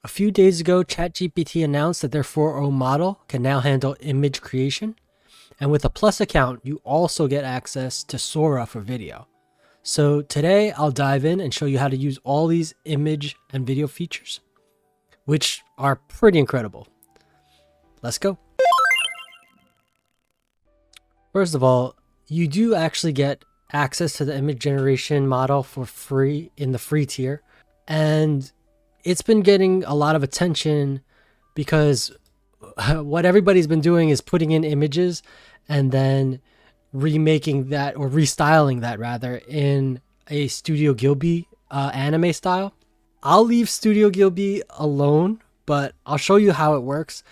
A few days ago, ChatGPT announced that their 4.0 model can now handle image creation. And with a Plus account, you also get access to Sora for video. So today I'll dive in and show you how to use all these image and video features, which are pretty incredible. Let's go. First of all, you do actually get access to the image generation model for free in the free tier. And it's been getting a lot of attention because what everybody's been doing is putting in images and then remaking that, or restyling that rather, in a Studio Ghibli anime style. I'll leave Studio Ghibli alone, but I'll show you how it works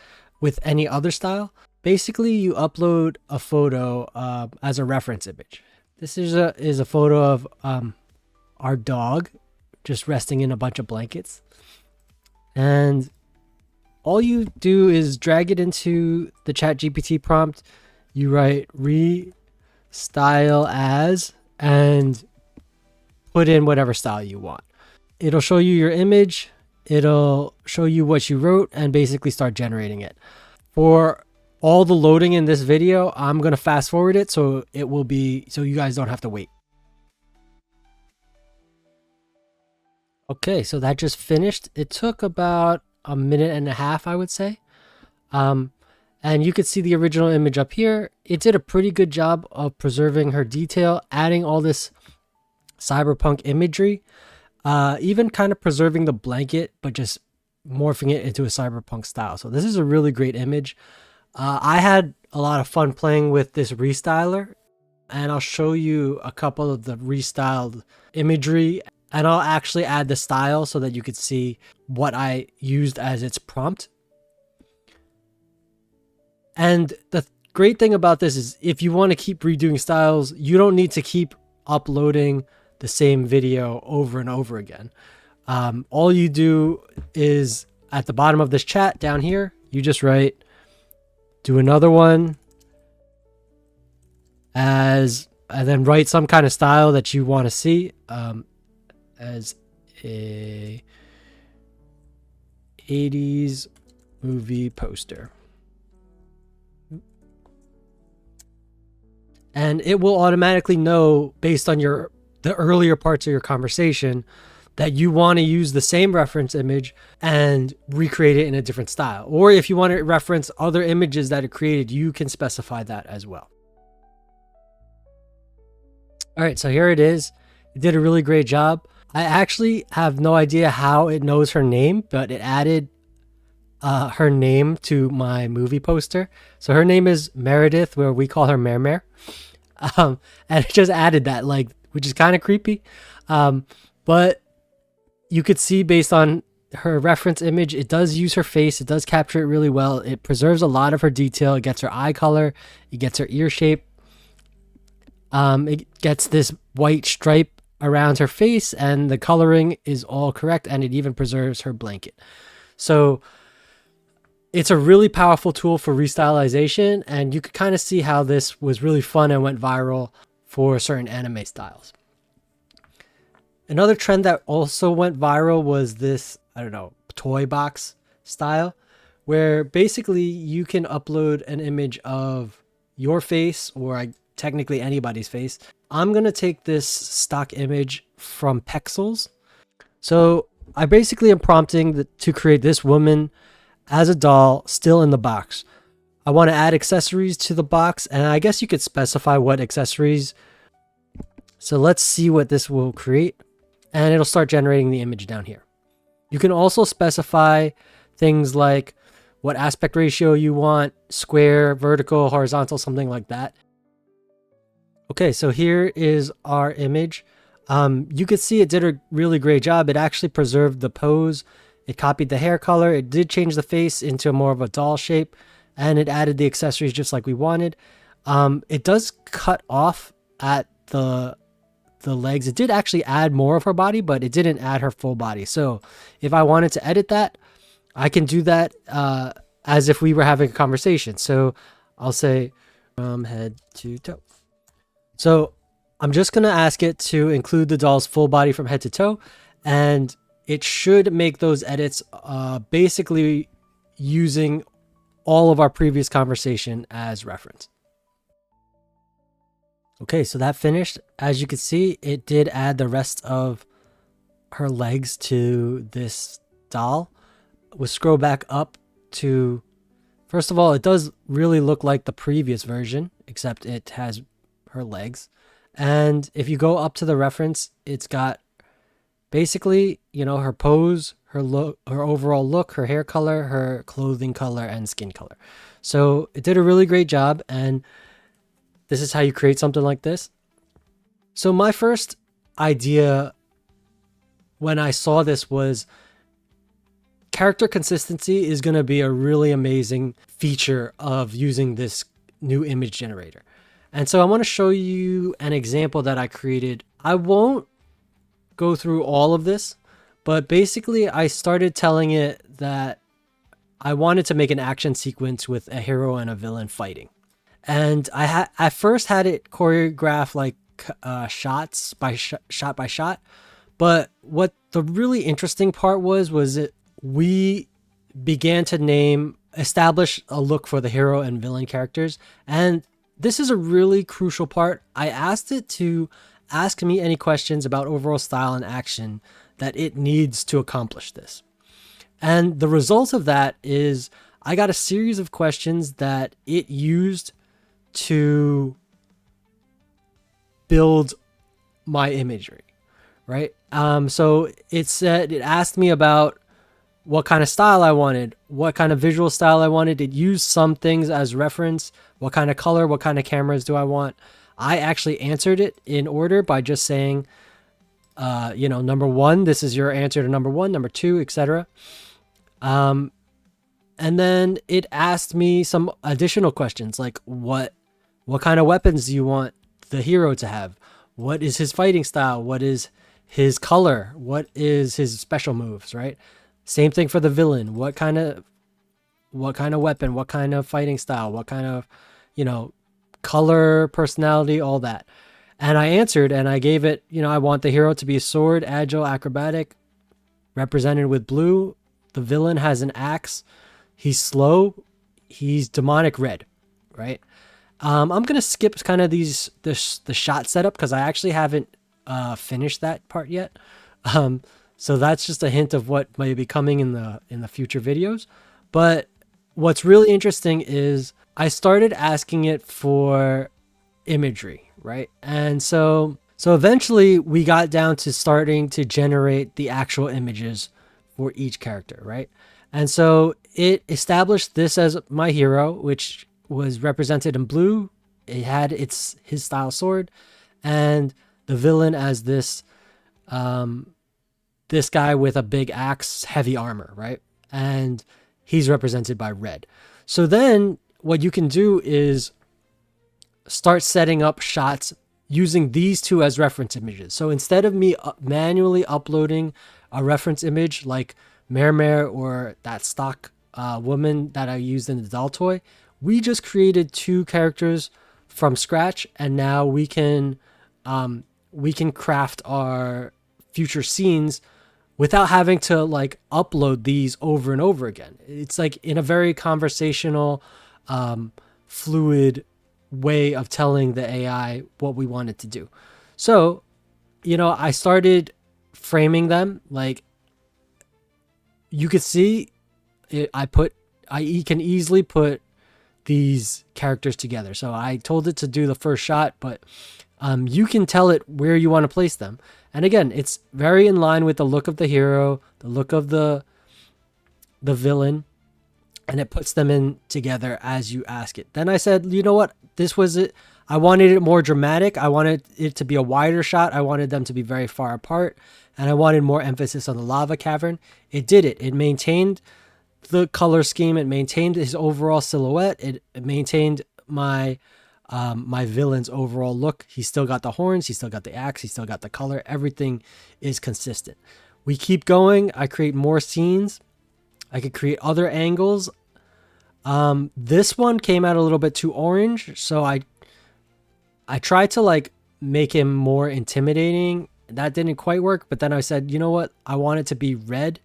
with any other style. Basically, you upload a photo as a reference image. This is a photo of our dog just resting in a bunch of blankets. And all you do is drag it into the ChatGPT prompt. You write restyle as and put in whatever style you want. It'll show you your image. It'll show you what you wrote and basically start generating it. For all the loading in this video, I'm going to fast forward it so you guys don't have to wait. Okay, so that just finished. It took about a minute and a half, I would say. And you could see the original image up here. It did a pretty good job of preserving her detail, adding all this cyberpunk imagery, even kind of preserving the blanket, but just morphing it into a cyberpunk style. So this is a really great image. I had a lot of fun playing with this restyler, and I'll show you a couple of the restyled imagery, and I'll actually add the style so that you could see what I used as its prompt. And the great thing about this is if you want to keep redoing styles, you don't need to keep uploading the same video over and over again. All you do is at the bottom of this chat down here, you just write, do another one and then write some kind of style that you want to see, as a 80s movie poster. And it will automatically know, based on the earlier parts of your conversation, that you want to use the same reference image and recreate it in a different style. Or if you want to reference other images that it created, you can specify that as well. All right, so here it is. It did a really great job. I actually have no idea how it knows her name, but it added her name to my movie poster. So her name is Meredith, where we call her Mare. And it just added that, which is kind of creepy. But you could see based on her reference image, it does use her face. It does capture it really well. It preserves a lot of her detail. It gets her eye color. It gets her ear shape. It gets this white stripe around her face, and the coloring is all correct, and it even preserves her blanket. So it's a really powerful tool for restylization, and you could kind of see how this was really fun and went viral for certain anime styles. Another trend that also went viral was this, toy box style, where basically you can upload an image of your face, or technically anybody's face. I'm going to take this stock image from Pexels. So I basically am prompting to create this woman as a doll still in the box. I want to add accessories to the box, and I guess you could specify what accessories. So let's see what this will create, and it'll start generating the image down here. You can also specify things like what aspect ratio you want, square, vertical, horizontal, something like that. Okay, so here is our image. You could see it did a really great job. It actually preserved the pose. It copied the hair color. It did change the face into more of a doll shape, and it added the accessories just like we wanted. It does cut off at the legs. It did actually add more of her body, but it didn't add her full body. So if I wanted to edit that, I can do that as if we were having a conversation. So I'll say from head to toe. So I'm just going to ask it to include the doll's full body from head to toe, and it should make those edits basically using all of our previous conversation as reference. Okay, so that finished. As you can see, it did add the rest of her legs to this doll. We'll scroll back up to, first of all, it does really look like the previous version, except it has her legs. And if you go up to the reference, it's got basically, you know, her pose, her look, her overall look, her hair color, her clothing color, and skin color. So it did a really great job, and this is how you create something like this. So my first idea when I saw this was character consistency is going to be a really amazing feature of using this new image generator. And so I want to show you an example that I created. I won't go through all of this, but basically I started telling it that I wanted to make an action sequence with a hero and a villain fighting. And I first had it choreographed like shots by shot by shot. But what the really interesting part was that we began to establish a look for the hero and villain characters. And this is a really crucial part. I asked it to ask me any questions about overall style and action that it needs to accomplish this. And the result of that is I got a series of questions that it used to build my imagery, right? So it asked me about what kind of style I wanted, what kind of visual style I wanted. It used some things as reference. What kind of color, what kind of cameras do I want? I actually answered it in order by just saying, you know, number one, this is your answer to number one, number two, etc. And then it asked me some additional questions like what kind of weapons do you want the hero to have? What is his fighting style? What is his color? What is his special moves, right? Same thing for the villain. What kind of weapon? What kind of fighting style? What kind of, you know, color, personality, all that. And I answered and I gave it, you know, I want the hero to be a sword, agile, acrobatic, represented with blue. The villain has an axe. He's slow. He's demonic red, right? I'm going to skip kind of the shot setup because I actually haven't finished that part yet. So that's just a hint of what may be coming in the future videos. But what's really interesting is I started asking it for imagery, right? And so eventually we got down to starting to generate the actual images for each character, right? And so it established this as my hero, which was represented in blue. It had his style sword, and the villain as this this guy with a big axe, heavy armor, right? And he's represented by red. So then what you can do is start setting up shots using these two as reference images. So instead of me manually uploading a reference image like Mare or that stock woman that I used in the doll toy, we just created two characters from scratch, and now we can craft our future scenes without having to like upload these over and over again. It's like in a very conversational, fluid way of telling the AI what we want it to do. So, you know, I started framing them. Like you could see I can easily put these characters together. So I told it to do the first shot, but you can tell it where you want to place them. And again, it's very in line with the look of the hero, the look of the villain, and it puts them in together as you ask it. Then I said, you know what? This was it. I wanted it more dramatic. I wanted it to be a wider shot. I wanted them to be very far apart, and I wanted more emphasis on the lava cavern. It did it. It maintained the color scheme. It maintained his overall silhouette. It maintained my my villain's overall look. He still got the horns. He still got the axe. He still got the color. Everything is consistent. We keep going. I create more scenes. I could create other angles. This one came out a little bit too orange, so I tried to like make him more intimidating That didn't quite work, but then I said, you know what? I want it to be red.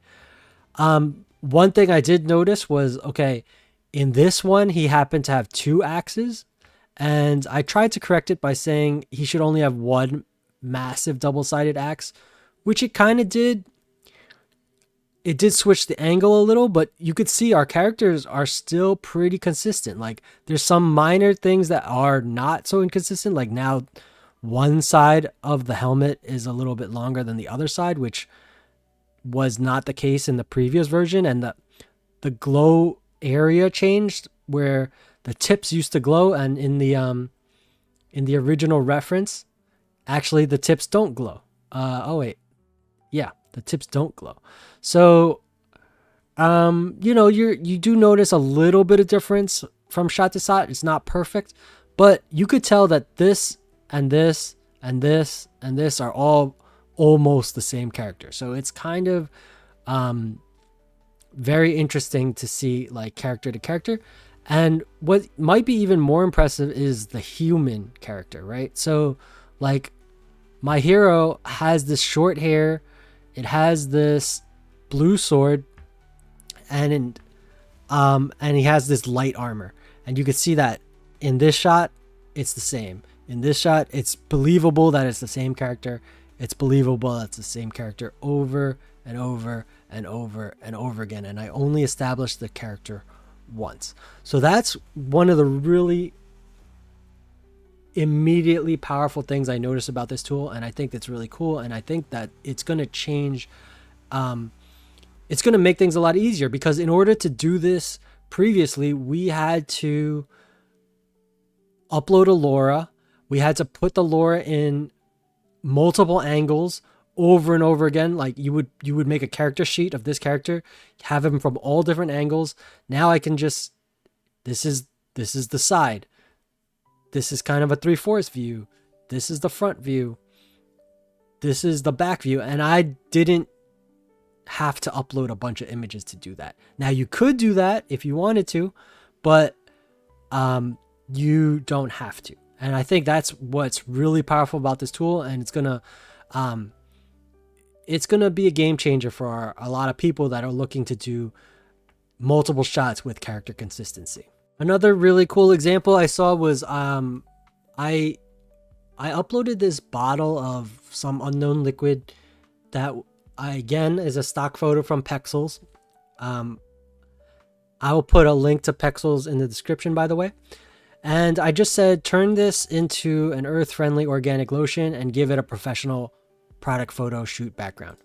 One thing I did notice was, okay, in this one, he happened to have two axes, and I tried to correct it by saying he should only have one massive double-sided axe, which it kind of did. It did switch the angle a little, but you could see our characters are still pretty consistent. Like, there's some minor things that are not so inconsistent. Like, now one side of the helmet is a little bit longer than the other side, which was not the case in the previous version. And the glow area changed, where the tips used to glow, and in the original reference, actually the tips don't glow. Oh wait, yeah, the tips don't glow. So, you do notice a little bit of difference from shot to shot. It's not perfect, but you could tell that this and this and this and this are all almost the same character. So it's kind of very interesting to see, like, character to character. And what might be even more impressive is the human character, right? So, like, my hero has this short hair. It has this blue sword, and he has this light armor, and you can see that in this shot it's the same. In this shot, it's believable that it's the same character. It's believable that it's the same character over and over and over and over again, and I only established the character once. So that's one of the really immediately powerful things I noticed about this tool, and I think that's really cool, and I think that it's going to change. It's going to make things a lot easier, because in order to do this previously, we had to upload a LoRa. We had to put the LoRa in multiple angles over and over again. Like, you would make a character sheet of this character, have him from all different angles. Now I can just, this is the side. This is kind of a 3/4 view. This is the front view. This is the back view. And I didn't have to upload a bunch of images to do that. Now, you could do that if you wanted to, but you don't have to. And I think that's what's really powerful about this tool, and it's gonna be a game changer for a lot of people that are looking to do multiple shots with character consistency. Another really cool example I saw was I uploaded this bottle of some unknown liquid that, again, is a stock photo from Pexels. I will put a link to Pexels in the description, by the way. And I just said, turn this into an earth-friendly organic lotion and give it a professional product photo shoot background.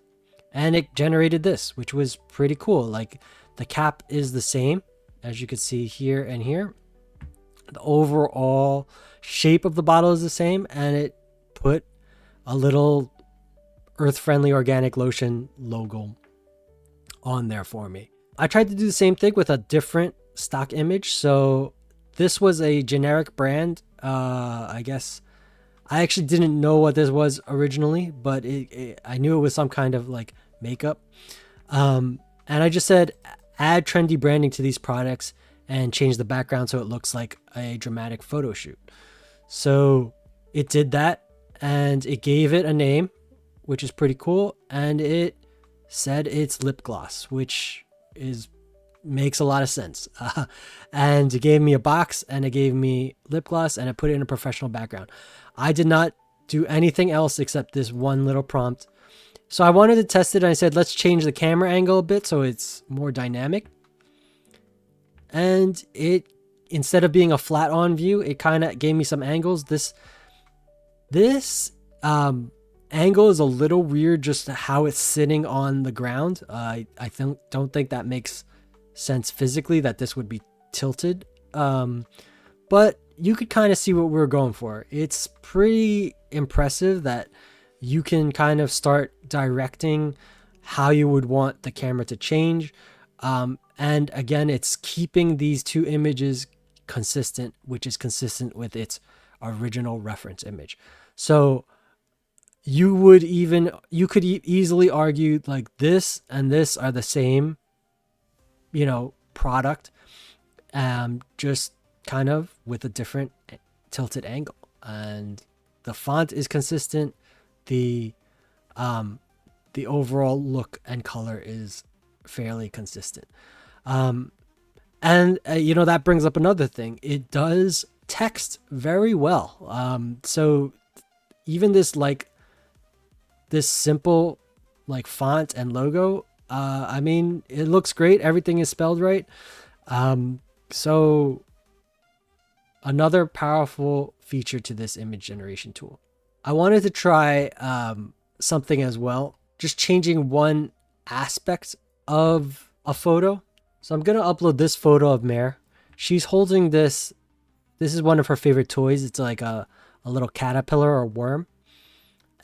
And it generated this, which was pretty cool. Like, the cap is the same, as you can see here and here. The overall shape of the bottle is the same, and it put a little earth-friendly organic lotion logo on there for me. I tried to do the same thing with a different stock image. So this was a generic brand. I guess I actually didn't know what this was originally, but I knew it was some kind of like makeup. And I just said, add trendy branding to these products and change the background so it looks like a dramatic photo shoot. So it did that, and it gave it a name, which is pretty cool. And it said it's lip gloss, which makes a lot of sense. And it gave me a box, and it gave me lip gloss, and I put it in a professional background. I did not do anything else except this one little prompt. So I wanted to test it, and I said, let's change the camera angle a bit so it's more dynamic. And it, instead of being a flat on view, it kind of gave me some angles. This angle is a little weird, just how it's sitting on the ground. I don't think that makes sense physically, that this would be tilted. But you could kind of see what we were going for. It's pretty impressive that you can kind of start directing how you would want the camera to change. And again, it's keeping these two images consistent, which is consistent with its original reference image. So you could easily argue like this and this are the same, product, just kind of with a different tilted angle. And the font is consistent. The the overall look and color is fairly consistent. And you know, that brings up another thing. It does text very well. So even this simple like font and logo, I mean, it looks great. Everything is spelled right. So another powerful feature to this image generation tool. I wanted to try something as well, just changing one aspect of a photo. So I'm going to upload this photo of Mare. She's holding this. This is one of her favorite toys. It's like a little caterpillar or worm.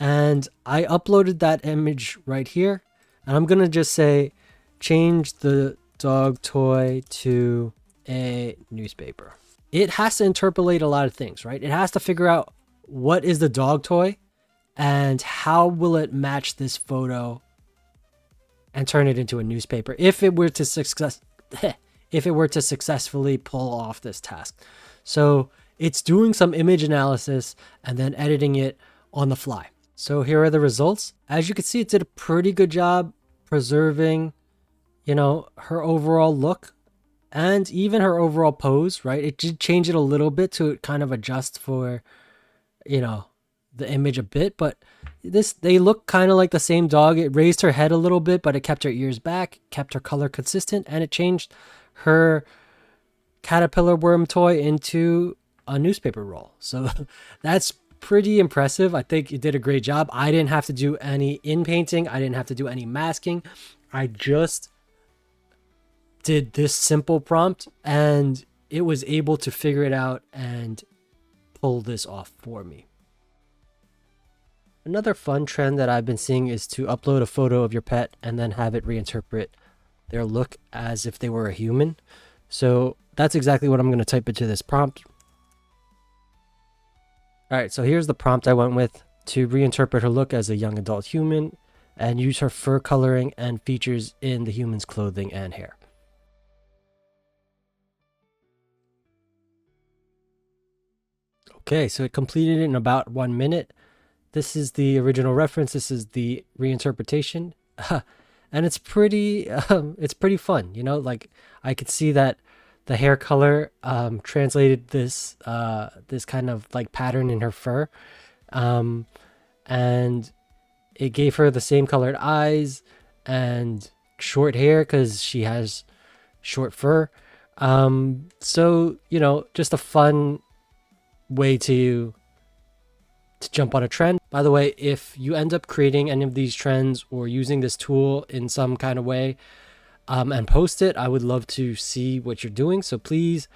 And I uploaded that image right here. And I'm going to just say, change the dog toy to a newspaper. It has to interpolate a lot of things, right? It has to figure out what is the dog toy and how will it match this photo and turn it into a newspaper if it were to successfully pull off this task. So it's doing some image analysis and then editing it on the fly. So here are the results. As you can see, it did a pretty good job preserving, you know, her overall look and even her overall pose, right? It did change it a little bit to kind of adjust for, you know, the image a bit, but they look kind of like the same dog. It raised her head a little bit, but it kept her ears back, kept her color consistent, and it changed her caterpillar worm toy into a newspaper roll. So that's pretty impressive. I think it did a great job. I didn't have to do any inpainting. I didn't have to do any masking. I just did this simple prompt and it was able to figure it out and pull this off for me. Another fun trend that I've been seeing is to upload a photo of your pet and then have it reinterpret their look as if they were a human. So that's exactly what I'm going to type into this prompt. All right, so here's the prompt I went with: to reinterpret her look as a young adult human and use her fur coloring and features in the human's clothing and hair. Okay, so it completed it in about 1 minute. This is the original reference. This is the reinterpretation. And it's pretty fun, you know, like I could see that the hair color translated this this kind of like pattern in her fur, and it gave her the same colored eyes and short hair because she has short fur. So, you know, just a fun way to jump on a trend. By the way, if you end up creating any of these trends or using this tool in some kind of way and post it, I would love to see what you're doing. So please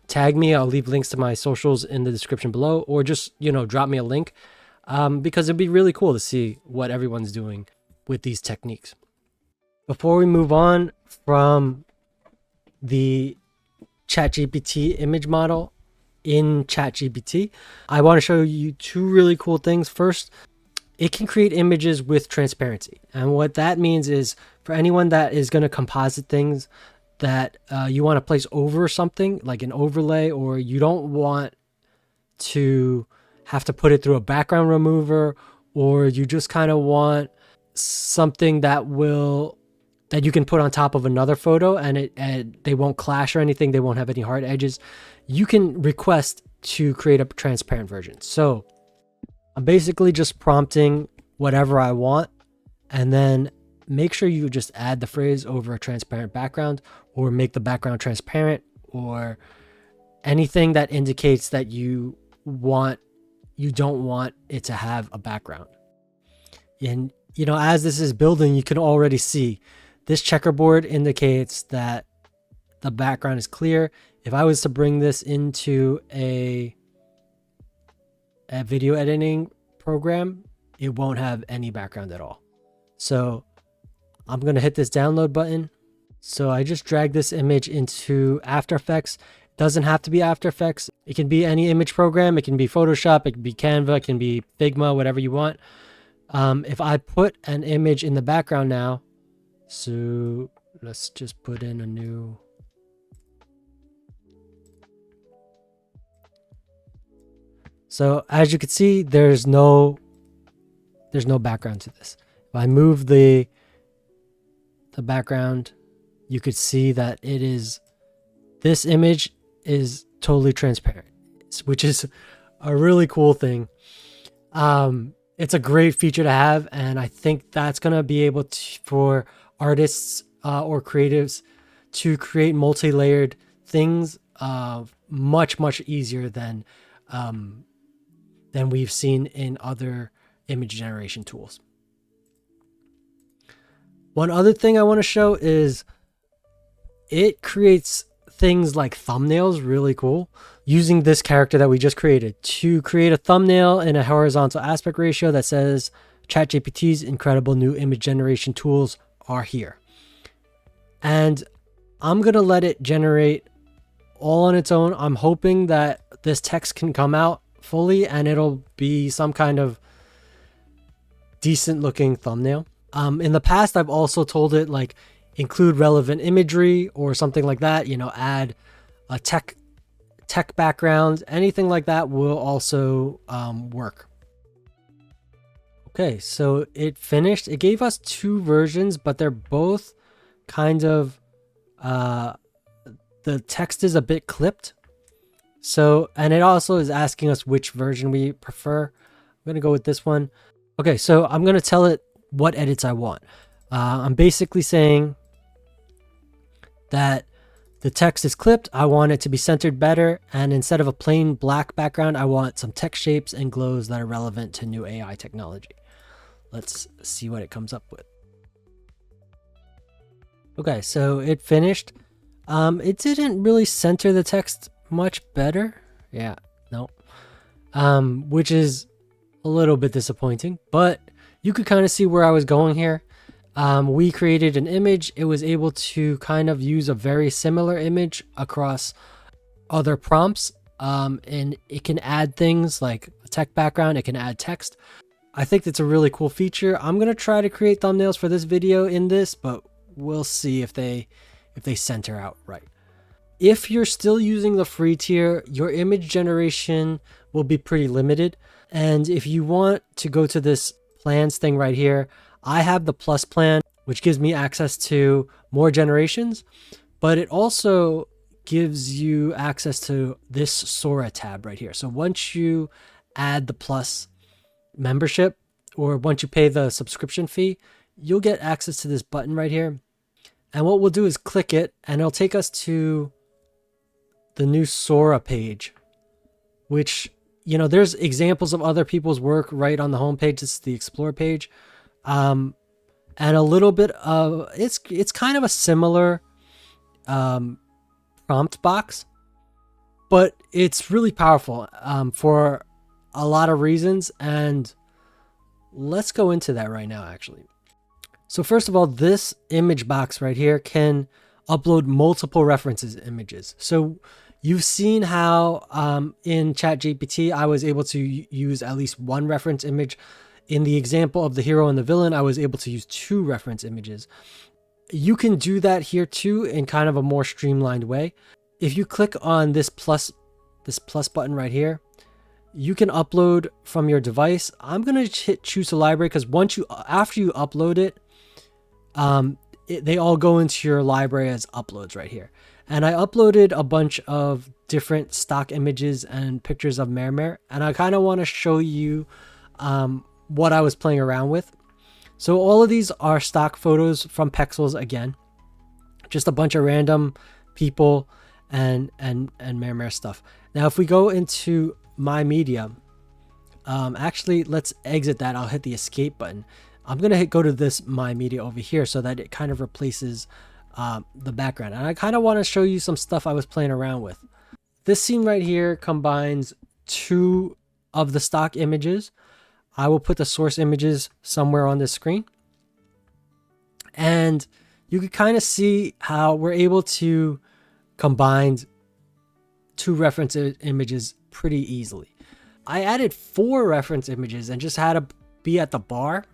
tag me. I'll leave links to my socials in the description below, or just, you know, drop me a link because it'd be really cool to see what everyone's doing with these techniques. Before we move on from the ChatGPT image model in ChatGPT, I want to show you two really cool things. First, it can create images with transparency. And what that means is for anyone that is going to composite things that you want to place over something like an overlay, or you don't want to have to put it through a background remover, or you just kind of want something that you can put on top of another photo and they won't clash or anything. They won't have any hard edges. You can request to create a transparent version. So I'm basically just prompting whatever I want, and then make sure you just add the phrase over a transparent background, or make the background transparent, or anything that indicates that you don't want it to have a background. And, you know, as this is building, you can already see this checkerboard indicates that the background is clear. If I was to bring this into a video editing program, it won't have any background at all. So I'm going to hit this download button. So I just drag this image into After Effects. It doesn't have to be After Effects. It can be any image program. It can be Photoshop. It can be Canva. It can be Figma, whatever you want. If I put an image in the background now, so let's just put in a new. So as you can see, there's no background to this. I move the background, you could see that this image is totally transparent, which is a really cool thing. It's a great feature to have, and I think that's going to be able to, for artists or creatives to create multi-layered things much easier than we've seen in other image generation tools. One other thing I want to show is it creates things like thumbnails really cool using this character that we just created. To create a thumbnail in a horizontal aspect ratio that says ChatGPT's incredible new image generation tools are here. And I'm going to let it generate all on its own. I'm hoping that this text can come out fully and it'll be some kind of decent looking thumbnail. In the past, I've also told it like include relevant imagery or something like that, you know, add a tech background, anything like that will also work. Okay, so it finished. It gave us 2 versions, but they're both kind of, the text is a bit clipped. So, and it also is asking us which version we prefer. I'm going to go with this one. Okay, so I'm going to tell it what edits I want. I'm basically saying that the text is clipped. I want it to be centered better. And instead of a plain black background, I want some text shapes and glows that are relevant to new AI technology. Let's see what it comes up with. Okay, so it finished. It didn't really center the text much better. Yeah, no. Which is a little bit disappointing, but you could kind of see where I was going here. We created an image. It was able to kind of use a very similar image across other prompts. And it can add things like a tech background. It can add text. I think that's a really cool feature. I'm going to try to create thumbnails for this video in this, but we'll see if they center out right. If you're still using the free tier, your image generation will be pretty limited. And if you want to go to this plans thing right here, I have the plus plan, which gives me access to more generations, but it also gives you access to this Sora tab right here. So once you add the plus membership, or once you pay the subscription fee, you'll get access to this button right here. And what we'll do is click it and it'll take us to the new Sora page, which, you know, there's examples of other people's work right on the homepage. This is the explore page. And a little bit of, it's kind of a similar prompt box, but it's really powerful for a lot of reasons. And let's go into that right now, actually. So first of all, this image box right here can upload multiple references images. So you've seen how in ChatGPT, I was able to use at least 1 reference image. In the example of the hero and the villain, I was able to use 2 reference images. You can do that here too in kind of a more streamlined way. If you click on this plus button right here, you can upload from your device. I'm going to hit choose a library because after you upload it, they all go into your library as uploads right here. And I uploaded a bunch of different stock images and pictures of Mare, and I kind of want to show you what I was playing around with. So all of these are stock photos from Pexels again, just a bunch of random people and Mare stuff. Now, if we go into my media, actually, let's exit that. I'll hit the escape button. I'm going to go to this my media over here so that it kind of replaces the background. And I kind of want to show you some stuff I was playing around with. This scene right here combines 2 of the stock images. I will put the source images somewhere on this screen. And you can kind of see how we're able to combine 2 reference images pretty easily. I added 4 reference images and just had to be at the bar,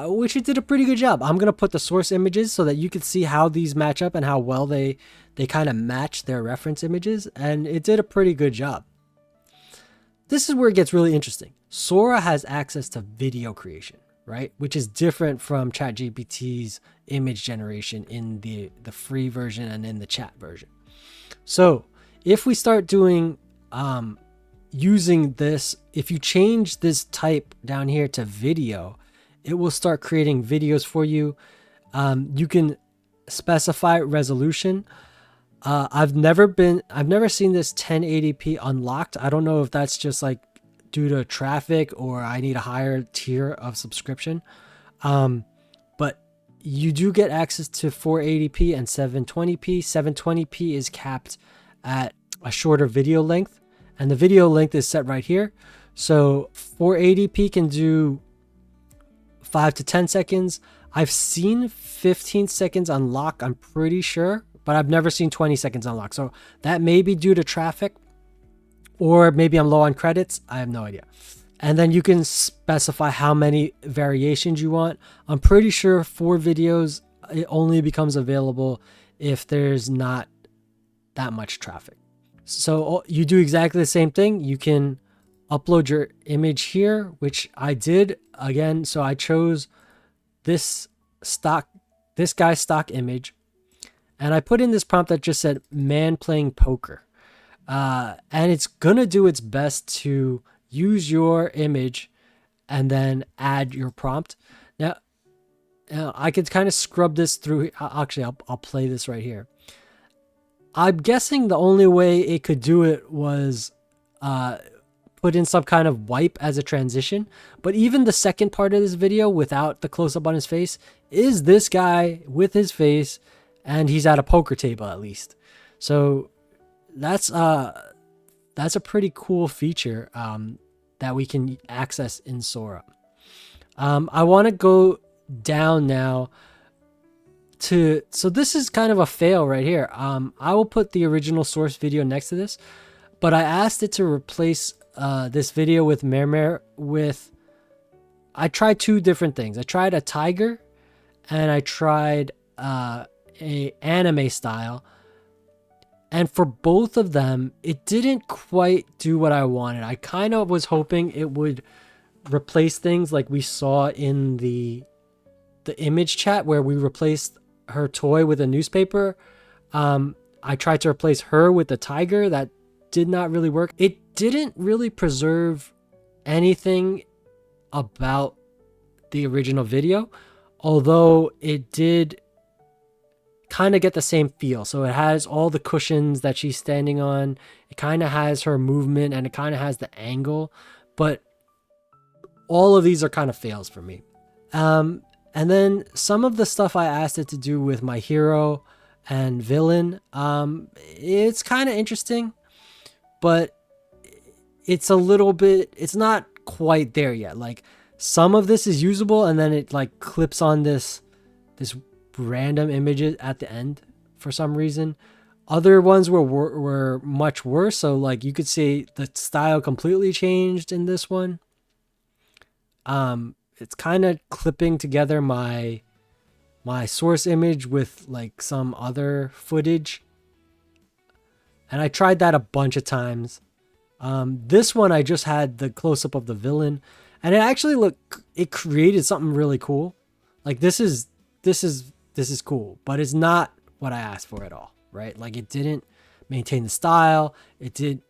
which it did a pretty good job. I'm going to put the source images so that you can see how these match up and how well they kind of match their reference images. And it did a pretty good job. This is where it gets really interesting. Sora has access to video creation. right? Which is different from ChatGPT's image generation in the free version and in the chat version. So if we start doing using this, if you change this type down here to video, it will start creating videos for you. You can specify resolution. I've never seen this 1080p unlocked. I don't know if that's just like due to traffic or I need a higher tier of subscription. But you do get access to 480p and 720p. 720p is capped at a shorter video length, and the video length is set right here. So 480p can do 5 to 10 seconds. I've seen 15 seconds unlock, I'm pretty sure, but I've never seen 20 seconds unlock. So that may be due to traffic, or maybe I'm low on credits. I have no idea. And then you can specify how many variations you want. I'm pretty sure for videos, it only becomes available if there's not that much traffic. So you do exactly the same thing. You can upload your image here, which I did again. So I chose this guy's stock image, and I put in this prompt that just said man playing poker. And it's gonna do its best to use your image and then add your prompt. Now I could kind of scrub this through. Actually, I'll play this right here. I'm guessing the only way it could do it was put in some kind of wipe as a transition. But even the second part of this video without the close-up on his face is this guy with his face, and he's at a poker table at least. So that's a pretty cool feature that we can access in Sora. I want to go down now to, so this is kind of a fail right here. I will put the original source video next to this, but I asked it to replace this video with I tried two different things. I tried a tiger and I tried a anime style. And for both of them, it didn't quite do what I wanted. I kind of was hoping it would replace things like we saw in the image chat where we replaced her toy with a newspaper. I tried to replace her with the tiger. That did not really work. It didn't really preserve anything about the original video, although it did kind of get the same feel. So it has all the cushions that she's standing on. It kind of has her movement and it kind of has the angle, but all of these are kind of fails for me. And then some of the stuff I asked it to do with my hero and villain, it's kind of interesting, but it's a little bit, it's not quite there yet. Like some of this is usable and then it like clips on this random images at the end for some reason. Other ones were much worse. So like you could see the style completely changed in this one. It's kind of clipping together my source image with like some other footage. And I tried that a bunch of times. This one I just had the close-up of the villain, and it actually it created something really cool. Like this is cool, but it's not what I asked for at all, right? Like it didn't maintain the style. It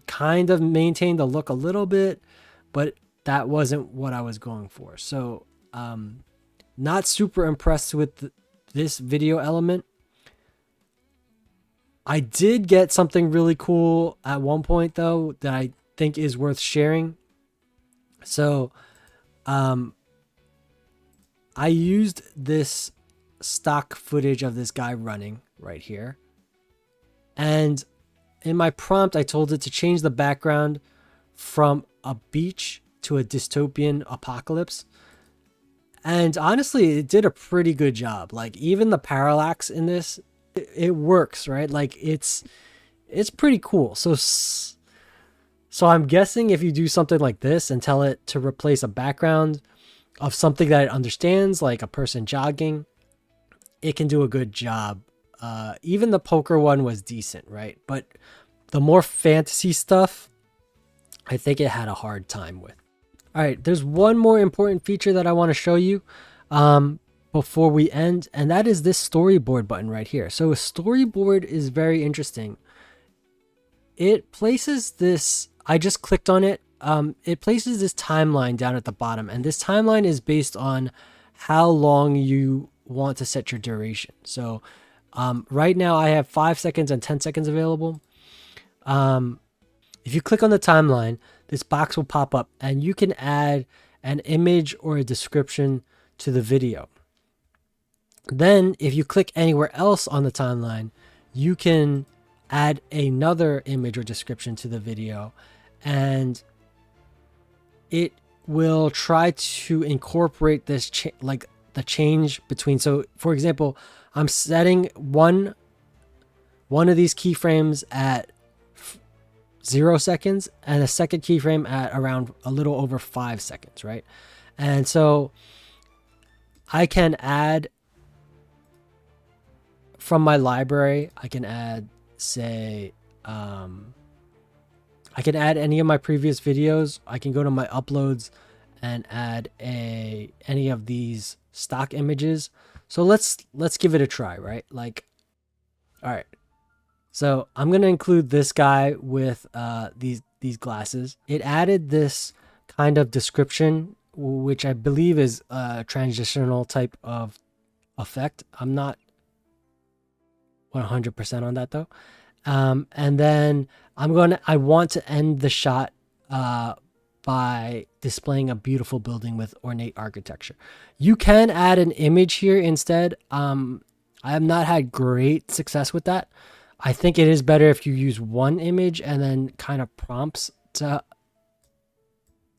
kind of maintained the look a little bit, but that wasn't what I was going for. So, not super impressed with this video element. I did get something really cool at one point though that I think is worth sharing. So, I used this stock footage of this guy running right here. And in my prompt, I told it to change the background from a beach to a dystopian apocalypse. And honestly, it did a pretty good job. Like even the parallax in this, it works, right? Like it's pretty cool. So I'm guessing if you do something like this and tell it to replace a background of something that it understands, like a person jogging, it can do a good job. Even the poker one was decent, right? But the more fantasy stuff, I think it had a hard time with. All right, there's one more important feature that I want to show you before we end, and that is this storyboard button right here. So a storyboard is very interesting. It places this, I just clicked on it. It places this timeline down at the bottom, and this timeline is based on how long you want to set your duration. So right now I have 5 seconds and 10 seconds available. If you click on the timeline, this box will pop up and you can add an image or a description to the video. Then if you click anywhere else on the timeline, you can add another image or description to the video, and it will try to incorporate this like the change between. So for example, I'm setting one of these keyframes at 0 seconds and a second keyframe at around a little over 5 seconds, right? And so I can add from my library, I can add, say, I can add any of my previous videos. I can go to my uploads and add any of these stock images. So let's give it a try, right? Like, all right. So I'm going to include this guy with these glasses. It added this kind of description, which I believe is a transitional type of effect. I'm not 100% on that though. And then I want to end the shot by displaying a beautiful building with ornate architecture. You can add an image here instead. I have not had great success with that. I think it is better if you use one image and then kind of prompts to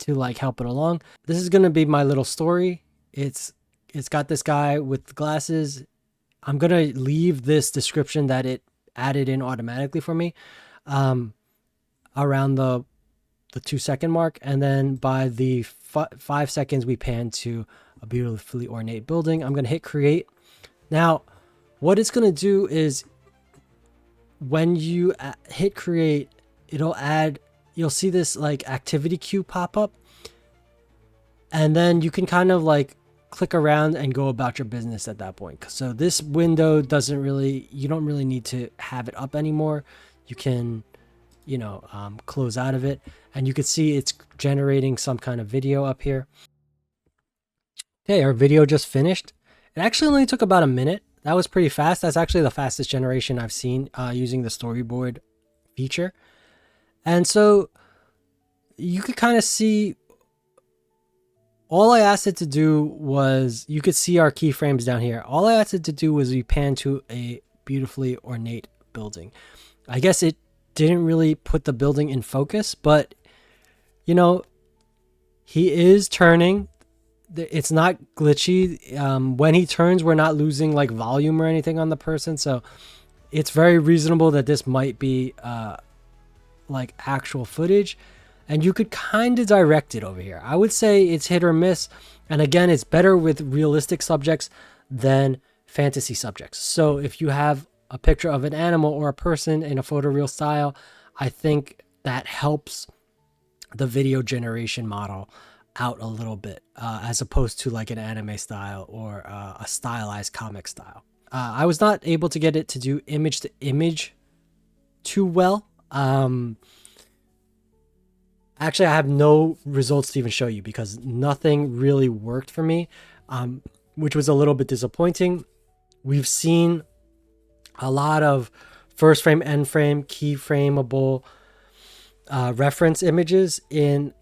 like help it along. This is going to be my little story. It's got this guy with glasses. I'm going to leave this description that it added in automatically for me around the 2 second mark. And then by the 5 seconds, we pan to a beautifully ornate building. I'm going to hit create. Now, what it's going to do is when you hit create, you'll see this like activity queue pop up, and then you can kind of like click around and go about your business at that point. So this window you don't really need to have it up anymore. You can, close out of it, and you can see it's generating some kind of video up here. Okay, our video just finished. It actually only took about a minute. That was pretty fast. That's actually the fastest generation I've seen using the storyboard feature. And so you could kind of see, all I asked it to do was, you could see our keyframes down here. All I asked it to do was we pan to a beautifully ornate building. I guess it didn't really put the building in focus, but he is turning. It's not glitchy. When he turns, we're not losing like volume or anything on the person. So it's very reasonable that this might be like actual footage, and you could kind of direct it over here. I would say it's hit or miss. And again, it's better with realistic subjects than fantasy subjects. So if you have a picture of an animal or a person in a photoreal style, I think that helps the video generation model out a little bit, as opposed to like an anime style or a stylized comic style. I was not able to get it to do image to image too well. Actually, I have no results to even show you because nothing really worked for me, which was a little bit disappointing. We've seen a lot of first frame, end frame, keyframeable reference images in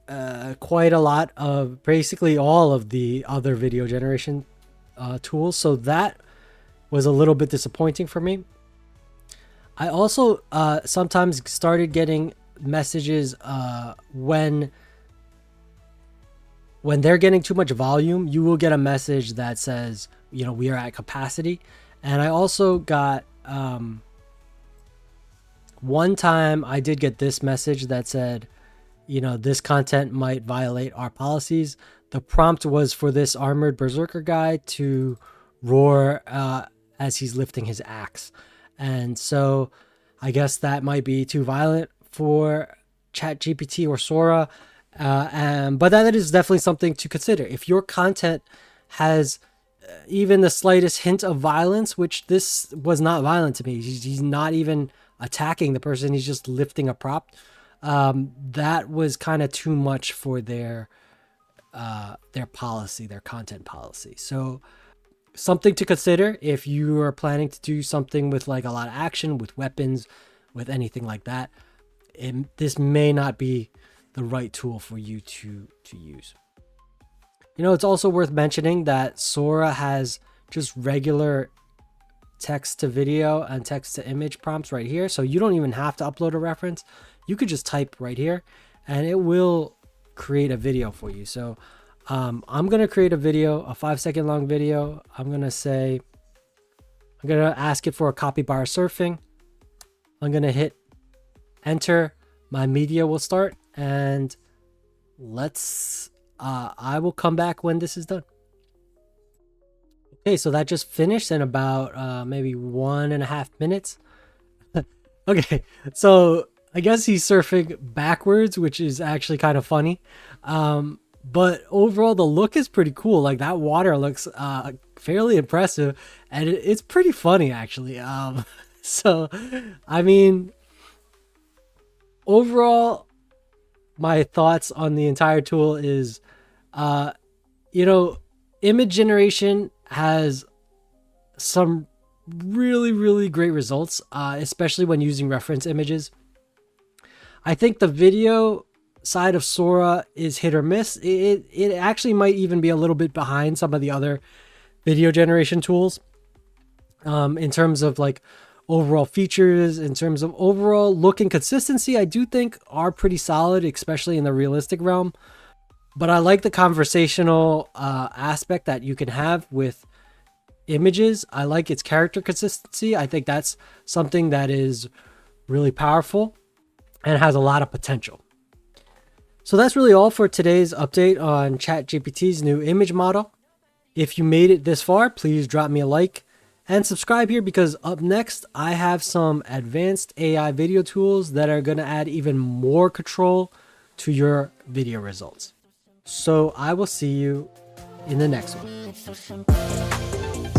quite a lot of, basically all of the other video generation tools. So that was a little bit disappointing for me. I also sometimes started getting messages when they're getting too much volume. You will get a message that says, we are at capacity. And I also got one time I did get this message that said, this content might violate our policies. The prompt was for this armored berserker guy to roar as he's lifting his axe. And so I guess that might be too violent for ChatGPT or Sora. But that is definitely something to consider. If your content has even the slightest hint of violence, which this was not violent to me, he's not even attacking the person, he's just lifting a prop. That was kind of too much for their policy, their content policy. So something to consider if you are planning to do something with like a lot of action, with weapons, with anything like that. This may not be the right tool for you to use. You know, it's also worth mentioning that Sora has just regular text to video and text to image prompts right here. So you don't even have to upload a reference. You could just type right here and it will create a video for you. So I'm going to create a video, a 5-second long video. I'm going to ask it for a capybara surfing. I'm going to hit enter. My media will start and I will come back when this is done. Okay, so that just finished in about maybe 1.5 minutes. Okay, so I guess he's surfing backwards, which is actually kind of funny. But overall, the look is pretty cool. Like that water looks fairly impressive, and it's pretty funny actually. So, I mean, overall, my thoughts on the entire tool is, image generation has some really, really great results, especially when using reference images. I think the video side of Sora is hit or miss. It actually might even be a little bit behind some of the other video generation tools in terms of like overall features, in terms of overall look and consistency. I do think are pretty solid, especially in the realistic realm. But I like the conversational aspect that you can have with images. I like its character consistency. I think that's something that is really powerful and has a lot of potential. So that's really all for today's update on ChatGPT's new image model. If you made it this far, please drop me a like and subscribe here, because up next I have some advanced AI video tools that are going to add even more control to your video results. So I will see you in the next one.